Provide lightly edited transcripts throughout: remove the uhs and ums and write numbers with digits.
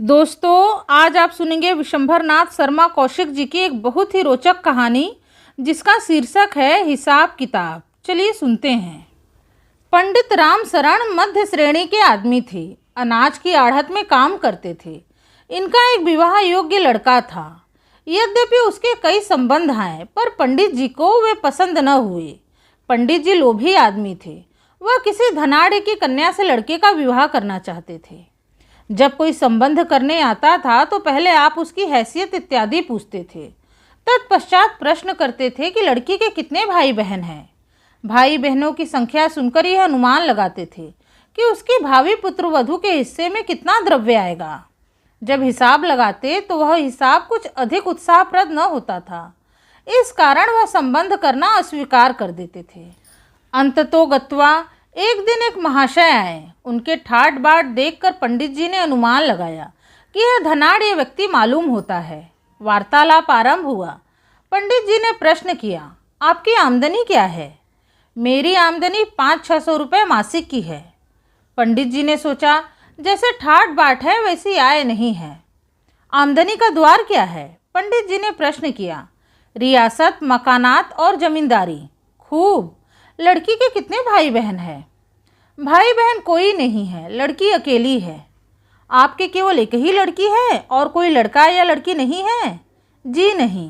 दोस्तों, आज आप सुनेंगे विशंभरनाथ शर्मा कौशिक जी की एक बहुत ही रोचक कहानी जिसका शीर्षक है हिसाब किताब। चलिए सुनते हैं। पंडित राम शरण मध्य श्रेणी के आदमी थे। अनाज की आढ़त में काम करते थे। इनका एक विवाह योग्य लड़का था। यद्यपि उसके कई संबंध आए पर पंडित जी को वे पसंद न हुए। पंडित जी लोभी आदमी थे। वह किसी धनाढ़ की कन्या से लड़के का विवाह करना चाहते थे। जब कोई संबंध करने आता था तो पहले आप उसकी हैसियत इत्यादि पूछते थे। तत्पश्चात प्रश्न करते थे कि लड़की के कितने भाई बहन हैं। भाई बहनों की संख्या सुनकर यह अनुमान लगाते थे कि उसकी भावी पुत्र वधू के हिस्से में कितना द्रव्य आएगा। जब हिसाब लगाते तो वह हिसाब कुछ अधिक उत्साहप्रद न होता था। इस कारण वह संबंध करना अस्वीकार कर देते थे। अंततोगत्वा एक दिन एक महाशय आए। उनके ठाट बाट देखकर पंडित जी ने अनुमान लगाया कि यह धनाढ़ व्यक्ति मालूम होता है। वार्तालाप आरंभ हुआ। पंडित जी ने प्रश्न किया, आपकी आमदनी क्या है? मेरी आमदनी 500-600 रुपये मासिक की है। पंडित जी ने सोचा, जैसे ठाट बाट है वैसी आय नहीं है। आमदनी का द्वार क्या है? पंडित जी ने प्रश्न किया। रियासत, मकानात और जमींदारी। खूब। लड़की के कितने भाई बहन हैं? भाई बहन कोई नहीं है, लड़की अकेली है। आपके केवल एक ही लड़की है और कोई लड़का या लड़की नहीं है? जी नहीं।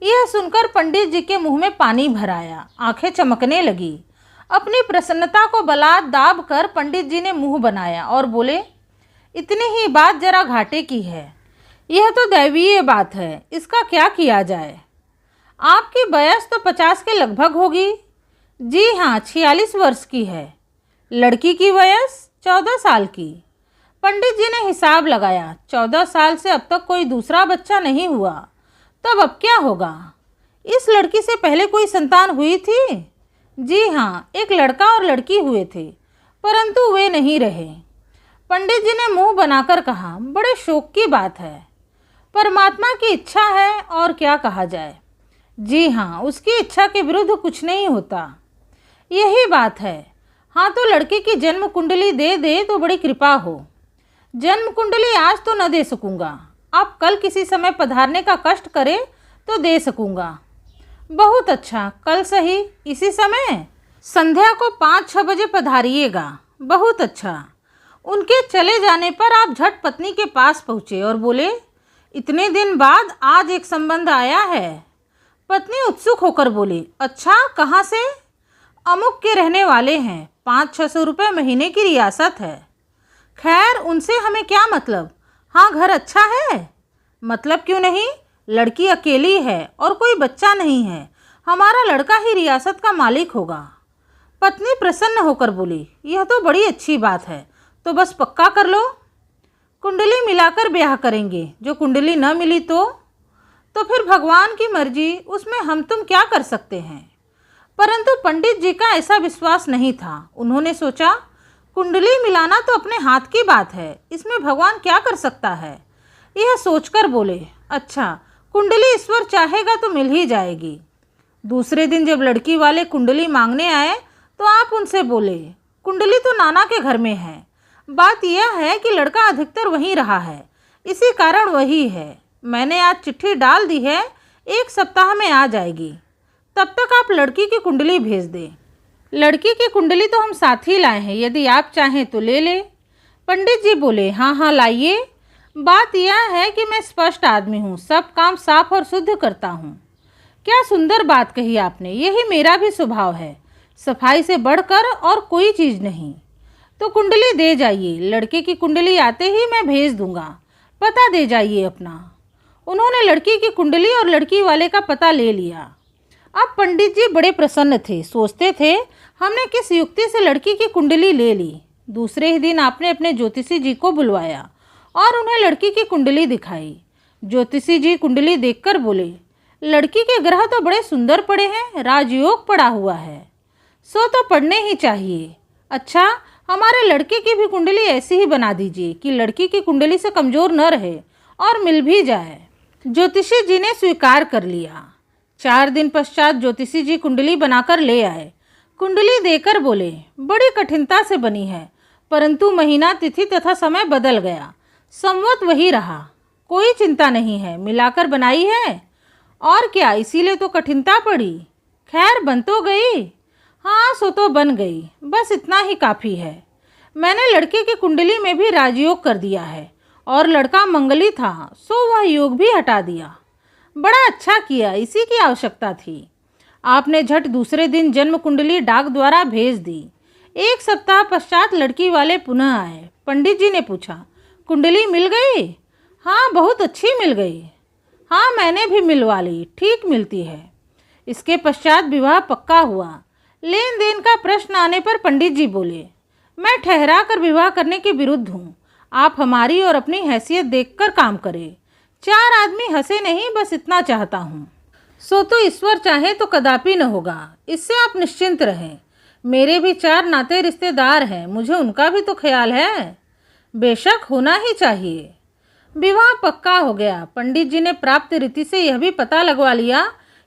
यह सुनकर पंडित जी के मुंह में पानी भर आया, आंखें चमकने लगी। अपनी प्रसन्नता को बलात् दाब कर पंडित जी ने मुंह बनाया और बोले, इतनी ही बात जरा घाटे की है। यह तो दैवीय बात है, इसका क्या किया जाए? आपकी वयस तो 50 के लगभग होगी। जी हाँ, 46 वर्ष की है। लड़की की वयस 14 साल की। पंडित जी ने हिसाब लगाया। 14 साल से अब तक कोई दूसरा बच्चा नहीं हुआ, तब अब क्या होगा? इस लड़की से पहले कोई संतान हुई थी? जी हाँ, एक लड़का और लड़की हुए थे, परंतु वे नहीं रहे। पंडित जी ने मुंह बनाकर कहा, बड़े शोक की बात है। परमात्मा की इच्छा है और क्या कहा जाए। जी हाँ, उसकी इच्छा के विरुद्ध कुछ नहीं होता। यही बात है। हाँ, तो लड़के की जन्म कुंडली दे दे तो बड़ी कृपा हो। जन्म कुंडली आज तो न दे सकूँगा। आप कल किसी समय पधारने का कष्ट करें तो दे सकूँगा। बहुत अच्छा, कल सही, इसी समय संध्या को 5-6 बजे पधारिएगा। बहुत अच्छा। उनके चले जाने पर आप झट पत्नी के पास पहुँचे और बोले, इतने दिन बाद आज एक संबंध आया है। पत्नी उत्सुक होकर बोली, अच्छा, कहाँ से? अमुक के रहने वाले हैं। 500-600 रुपये महीने की रियासत है। खैर, उनसे हमें क्या मतलब। हाँ, घर अच्छा है। मतलब क्यों नहीं? लड़की अकेली है और कोई बच्चा नहीं है। हमारा लड़का ही रियासत का मालिक होगा। पत्नी प्रसन्न होकर बोली, यह तो बड़ी अच्छी बात है, तो बस पक्का कर लो। कुंडली मिलाकर ब्याह करेंगे। जो कुंडली न मिली तो फिर भगवान की मर्जी, उसमें हम तुम क्या कर सकते हैं। परंतु पंडित जी का ऐसा विश्वास नहीं था। उन्होंने सोचा, कुंडली मिलाना तो अपने हाथ की बात है, इसमें भगवान क्या कर सकता है। यह सोचकर बोले, अच्छा, कुंडली ईश्वर चाहेगा तो मिल ही जाएगी। दूसरे दिन जब लड़की वाले कुंडली मांगने आए तो आप उनसे बोले, कुंडली तो नाना के घर में है। बात यह है कि लड़का अधिकतर वहीं रहा है, इसी कारण वही है। मैंने आज चिट्ठी डाल दी है, 1 सप्ताह में आ जाएगी। तब तक आप लड़की की कुंडली भेज दें। लड़की की कुंडली तो हम साथ ही लाए हैं, यदि आप चाहें तो ले लें। पंडित जी बोले, हाँ हाँ, लाइए। बात यह है कि मैं स्पष्ट आदमी हूँ, सब काम साफ और शुद्ध करता हूँ। क्या सुंदर बात कही आपने, यही मेरा भी स्वभाव है। सफाई से बढ़कर और कोई चीज़ नहीं। तो कुंडली दे जाइए। लड़के की कुंडली आते ही मैं भेज दूँगा। पता दे जाइए अपना। उन्होंने लड़की की कुंडली और लड़की वाले का पता ले लिया। अब पंडित जी बड़े प्रसन्न थे। सोचते थे, हमने किस युक्ति से लड़की की कुंडली ले ली। दूसरे ही दिन आपने अपने ज्योतिषी जी को बुलवाया और उन्हें लड़की की कुंडली दिखाई। ज्योतिषी जी कुंडली देखकर बोले, लड़की के ग्रह तो बड़े सुंदर पड़े हैं, राजयोग पड़ा हुआ है, सो तो पढ़ने ही चाहिए। अच्छा, हमारे लड़के की भी कुंडली ऐसी ही बना दीजिए कि लड़की की कुंडली से कमज़ोर न रहे और मिल भी जाए। ज्योतिषी जी ने स्वीकार कर लिया। 4 दिन पश्चात ज्योतिषी जी कुंडली बनाकर ले आए। कुंडली देकर बोले, बड़ी कठिनता से बनी है, परंतु महीना, तिथि तथा समय बदल गया। संवत वही रहा, कोई चिंता नहीं है, मिलाकर बनाई है। और क्या, इसीलिए तो कठिनता पड़ी। खैर बन तो गई। हाँ सो तो बन गई, बस इतना ही काफ़ी है। मैंने लड़के की कुंडली में भी राजयोग कर दिया है और लड़का मंगली था, सो वह योग भी हटा दिया। बड़ा अच्छा किया, इसी की आवश्यकता थी। आपने झट दूसरे दिन जन्म कुंडली डाक द्वारा भेज दी। एक सप्ताह पश्चात लड़की वाले पुनः आए। पंडित जी ने पूछा, कुंडली मिल गई? हाँ बहुत अच्छी मिल गई। हाँ मैंने भी मिलवा ली, ठीक मिलती है। इसके पश्चात विवाह पक्का हुआ। लेन देन का प्रश्न आने पर पंडित जी बोले, मैं ठहरा कर विवाह करने के विरुद्ध हूँ। आप हमारी और अपनी हैसियत देखकर काम करें। 4 आदमी हंसे नहीं, बस इतना चाहता हूँ। सो तो ईश्वर चाहे तो कदापि न होगा, इससे आप निश्चिंत रहें। मेरे भी 4 नाते रिश्तेदार हैं, मुझे उनका भी तो ख्याल है। बेशक होना ही चाहिए। विवाह पक्का हो गया। पंडित जी ने प्राप्त रीति से यह भी पता लगवा लिया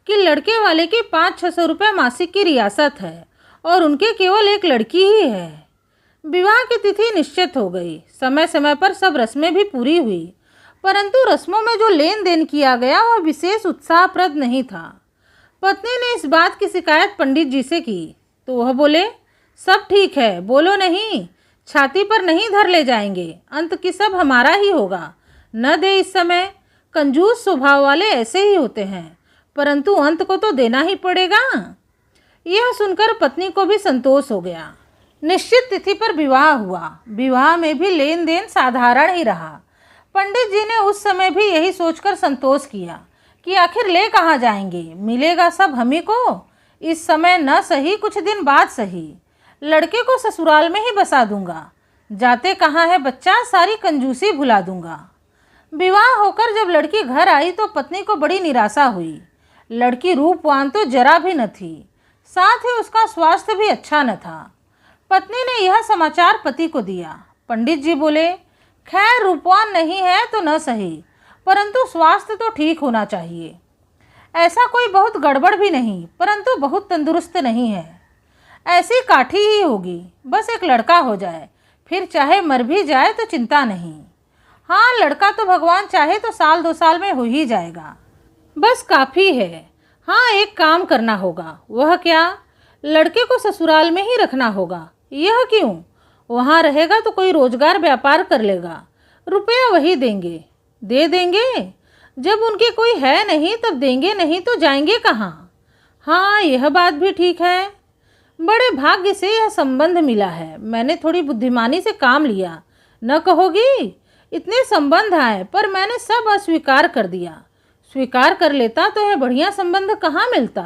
कि लड़के वाले की 500-600 रुपये मासिक की रियासत है और उनके केवल एक लड़की ही है। विवाह की तिथि निश्चित हो गई। समय समय पर सब रस्में भी पूरी हुई, परंतु रस्मों में जो लेन देन किया गया वह विशेष उत्साहप्रद नहीं था। पत्नी ने इस बात की शिकायत पंडित जी से की तो वह बोले, सब ठीक है, बोलो नहीं, छाती पर नहीं धर ले जाएंगे, अंत की सब हमारा ही होगा। न दे इस समय, कंजूस स्वभाव वाले ऐसे ही होते हैं, परंतु अंत को तो देना ही पड़ेगा। यह सुनकर पत्नी को भी संतोष हो गया। निश्चित तिथि पर विवाह हुआ। विवाह में भी लेन देन साधारण ही रहा। पंडित जी ने उस समय भी यही सोचकर संतोष किया कि आखिर ले कहाँ जाएंगे, मिलेगा सब हमी को। इस समय न सही, कुछ दिन बाद सही, लड़के को ससुराल में ही बसा दूंगा। जाते कहाँ है बच्चा, सारी कंजूसी भुला दूंगा। विवाह होकर जब लड़की घर आई तो पत्नी को बड़ी निराशा हुई। लड़की रूपवान तो जरा भी न थी, साथ ही उसका स्वास्थ्य भी अच्छा न था। पत्नी ने यह समाचार पति को दिया। पंडित जी बोले, खैर रूपवान नहीं है तो न सही, परंतु स्वास्थ्य तो ठीक होना चाहिए। ऐसा कोई बहुत गड़बड़ भी नहीं, परंतु बहुत तंदुरुस्त नहीं है। ऐसी काठी ही होगी, बस एक लड़का हो जाए, फिर चाहे मर भी जाए तो चिंता नहीं। हाँ लड़का तो भगवान चाहे तो 1-2 साल में हो ही जाएगा, बस काफ़ी है। हाँ एक काम करना होगा। वह क्या? लड़के को ससुराल में ही रखना होगा। यह क्यों? वहाँ रहेगा तो कोई रोजगार व्यापार कर लेगा, रुपया वही देंगे। दे देंगे? जब उनके कोई है नहीं तब देंगे, नहीं तो जाएंगे कहाँ? हाँ यह बात भी ठीक है। बड़े भाग्य से यह संबंध मिला है। मैंने थोड़ी बुद्धिमानी से काम लिया, न कहोगी? इतने संबंध आए पर मैंने सब अस्वीकार कर दिया। स्वीकार कर लेता तो यह बढ़िया संबंध कहाँ मिलता।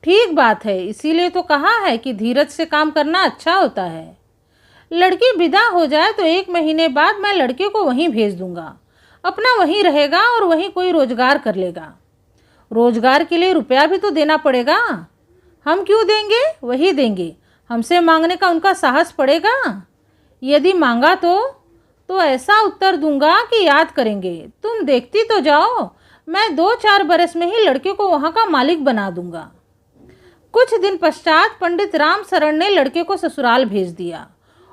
ठीक बात है, इसीलिए तो कहा है कि धीरज से काम करना अच्छा होता है। लड़की विदा हो जाए तो 1 महीने बाद मैं लड़के को वहीं भेज दूंगा। अपना वहीं रहेगा और वहीं कोई रोजगार कर लेगा। रोजगार के लिए रुपया भी तो देना पड़ेगा। हम क्यों देंगे? वही देंगे। हमसे मांगने का उनका साहस पड़ेगा? यदि मांगा तो ऐसा उत्तर दूंगा कि याद करेंगे। तुम देखती तो जाओ, मैं 2-4 बरस में ही लड़के को वहाँ का मालिक बना दूंगा। कुछ दिन पश्चात पंडित राम शरण ने लड़के को ससुराल भेज दिया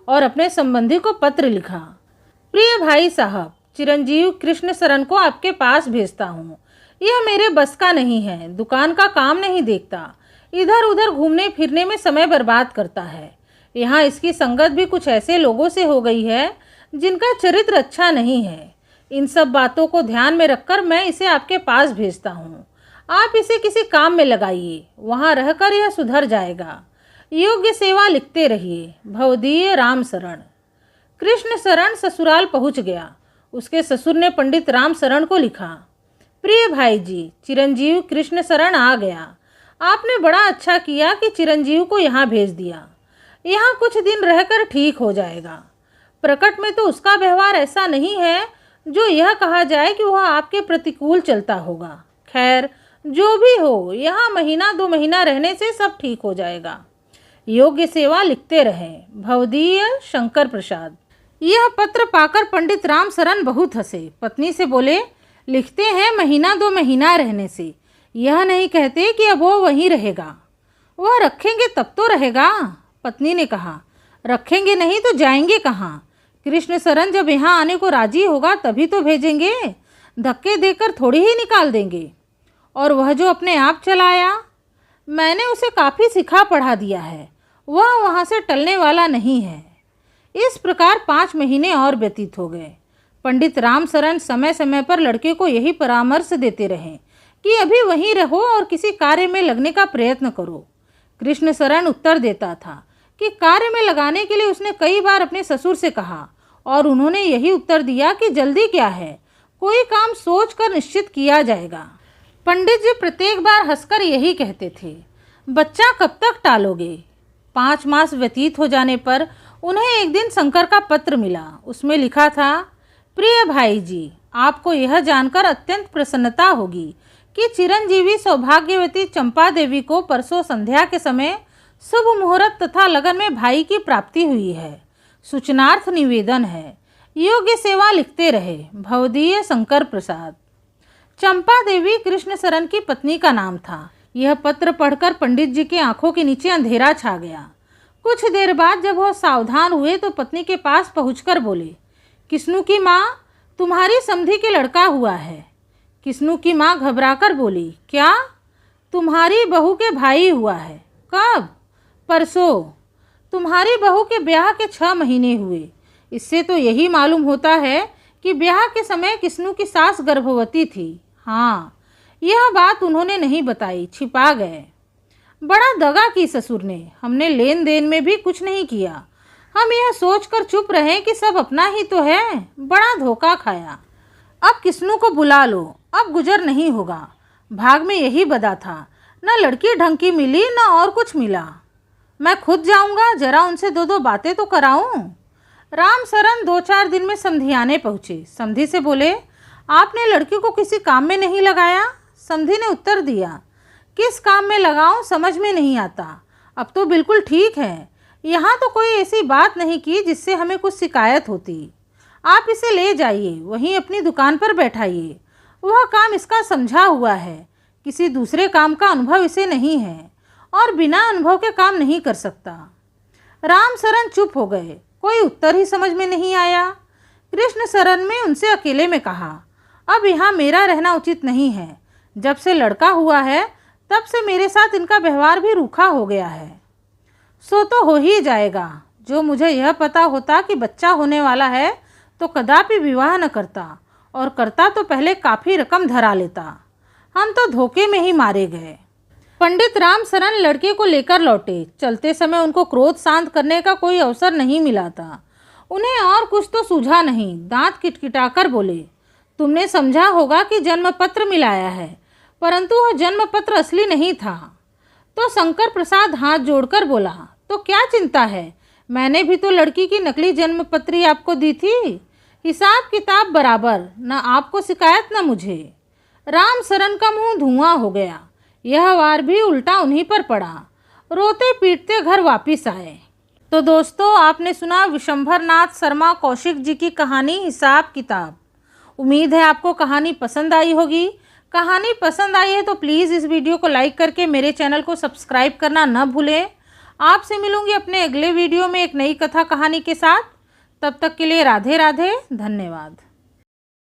और अपने संबंधी को पत्र लिखा, प्रिय भाई साहब, चिरंजीव कृष्ण शरण को आपके पास भेजता हूँ। यह मेरे बस का नहीं है, दुकान का काम नहीं देखता, इधर उधर घूमने फिरने में समय बर्बाद करता है। यहाँ इसकी संगत भी कुछ ऐसे लोगों से हो गई है जिनका चरित्र अच्छा नहीं है। इन सब बातों को ध्यान में रखकर मैं इसे आपके पास भेजता हूँ। आप इसे किसी काम में लगाइए, वहाँ रहकर यह सुधर जाएगा। योग्य सेवा लिखते रहिए। भवदीय राम शरण। कृष्ण शरण ससुराल पहुँच गया। उसके ससुर ने पंडित राम शरण को लिखा, प्रिय भाई जी, चिरंजीव कृष्ण शरण आ गया। आपने बड़ा अच्छा किया कि चिरंजीव को यहाँ भेज दिया। यहाँ कुछ दिन रहकर ठीक हो जाएगा। प्रकट में तो उसका व्यवहार ऐसा नहीं है जो यह कहा जाए कि वह आपके प्रतिकूल चलता होगा। खैर जो भी हो, यहाँ 1-2 महीना रहने से सब ठीक हो जाएगा। योग्य सेवा लिखते रहें। भवदीय शंकर प्रसाद। यह पत्र पाकर पंडित राम शरण बहुत हंसे। पत्नी से बोले, लिखते हैं 1-2 महीना रहने से, यह नहीं कहते कि अब वो वहीं रहेगा। वह रखेंगे तब तो रहेगा। पत्नी ने कहा, रखेंगे नहीं तो जाएंगे कहाँ? कृष्ण शरण जब यहाँ आने को राजी होगा तभी तो भेजेंगे, धक्के देकर थोड़ी ही निकाल देंगे। और वह जो अपने आप चलाया, मैंने उसे काफ़ी सिखा पढ़ा दिया है, वह वहाँ से टलने वाला नहीं है। इस प्रकार 5 महीने और व्यतीत हो गए। पंडित रामशरण समय समय पर लड़के को यही परामर्श देते रहे कि अभी वहीं रहो और किसी कार्य में लगने का प्रयत्न करो। कृष्ण शरण उत्तर देता था कि कार्य में लगाने के लिए उसने कई बार अपने ससुर से कहा और उन्होंने यही उत्तर दिया कि जल्दी क्या है, कोई काम सोच कर निश्चित किया जाएगा। पंडित जी प्रत्येक बार हंसकर यही कहते थे, बच्चा कब तक टालोगे। 5 मास व्यतीत हो जाने पर उन्हें एक दिन शंकर का पत्र मिला। उसमें लिखा था, प्रिय भाई जी, आपको यह जानकर अत्यंत प्रसन्नता होगी कि चिरंजीवी सौभाग्यवती चंपा देवी को परसों संध्या के समय शुभ मुहूर्त तथा लगन में भाई की प्राप्ति हुई है। सूचनार्थ निवेदन है, योग्य सेवा लिखते रहे, भवदीय शंकर प्रसाद। चंपा देवी कृष्ण शरण की पत्नी का नाम था। यह पत्र पढ़कर पंडित जी के आंखों के नीचे अंधेरा छा गया। कुछ देर बाद जब वह सावधान हुए तो पत्नी के पास पहुंचकर बोले, किस्नू की माँ, तुम्हारी समधी के लड़का हुआ है। किस्नू की माँ घबराकर बोली, क्या? तुम्हारी बहू के भाई हुआ है। कब? परसों। तुम्हारी बहू के ब्याह के 6 महीने हुए। इससे तो यही मालूम होता है कि ब्याह के समय किस्नू की सास गर्भवती थी। हाँ, यह बात उन्होंने नहीं बताई, छिपा गए। बड़ा दगा की ससुर ने, हमने लेन देन में भी कुछ नहीं किया। हम यह सोचकर चुप रहे कि सब अपना ही तो है, बड़ा धोखा खाया। अब किस्नू को बुला लो, अब गुजर नहीं होगा। भाग में यही बदा था, न लड़की ढंग की मिली न और कुछ मिला। मैं खुद जाऊंगा, जरा उनसे 2 बातें तो कराऊं। रामशरण 2-4 दिन में समधियाने पहुँचे। समधी से बोले, आपने लड़की को किसी काम में नहीं लगाया? समधी ने उत्तर दिया, किस काम में लगाऊं समझ में नहीं आता। अब तो बिल्कुल ठीक है, यहाँ तो कोई ऐसी बात नहीं की जिससे हमें कुछ शिकायत होती। आप इसे ले जाइए, वहीं अपनी दुकान पर बैठाइए। वह काम इसका समझा हुआ है, किसी दूसरे काम का अनुभव इसे नहीं है और बिना अनुभव के काम नहीं कर सकता। रामशरण चुप हो गए, कोई उत्तर ही समझ में नहीं आया। कृष्ण शरण ने उनसे अकेले में कहा, अब यहाँ मेरा रहना उचित नहीं है। जब से लड़का हुआ है तब से मेरे साथ इनका व्यवहार भी रूखा हो गया है। सो तो हो ही जाएगा। जो मुझे यह पता होता कि बच्चा होने वाला है तो कदापि विवाह न करता, और करता तो पहले काफ़ी रकम धरा लेता। हम तो धोखे में ही मारे गए। पंडित रामशरण लड़के को लेकर लौटे। चलते समय उनको क्रोध शांत करने का कोई अवसर नहीं मिला था। उन्हें और कुछ तो सूझा नहीं। दांत किटकिटाकर बोले, तुमने समझा होगा कि जन्म पत्र मिलाया है, परंतु वह जन्म पत्र असली नहीं था। तो शंकर प्रसाद हाथ जोड़कर बोला, तो क्या चिंता है, मैंने भी तो लड़की की नकली जन्म पत्री आपको दी थी। हिसाब किताब बराबर, न आपको शिकायत न मुझे। रामशरण का मुंह धुआं हो गया। यह वार भी उल्टा उन्हीं पर पड़ा। रोते पीटते घर वापिस आए। तो दोस्तों, आपने सुना विशंभर नाथ शर्मा कौशिक जी की कहानी हिसाब किताब। उम्मीद है आपको कहानी पसंद आई होगी। कहानी पसंद आई है तो प्लीज़ इस वीडियो को लाइक करके मेरे चैनल को सब्सक्राइब करना न भूलें। आपसे मिलूंगी अपने अगले वीडियो में एक नई कथा कहानी के साथ। तब तक के लिए राधे राधे, धन्यवाद।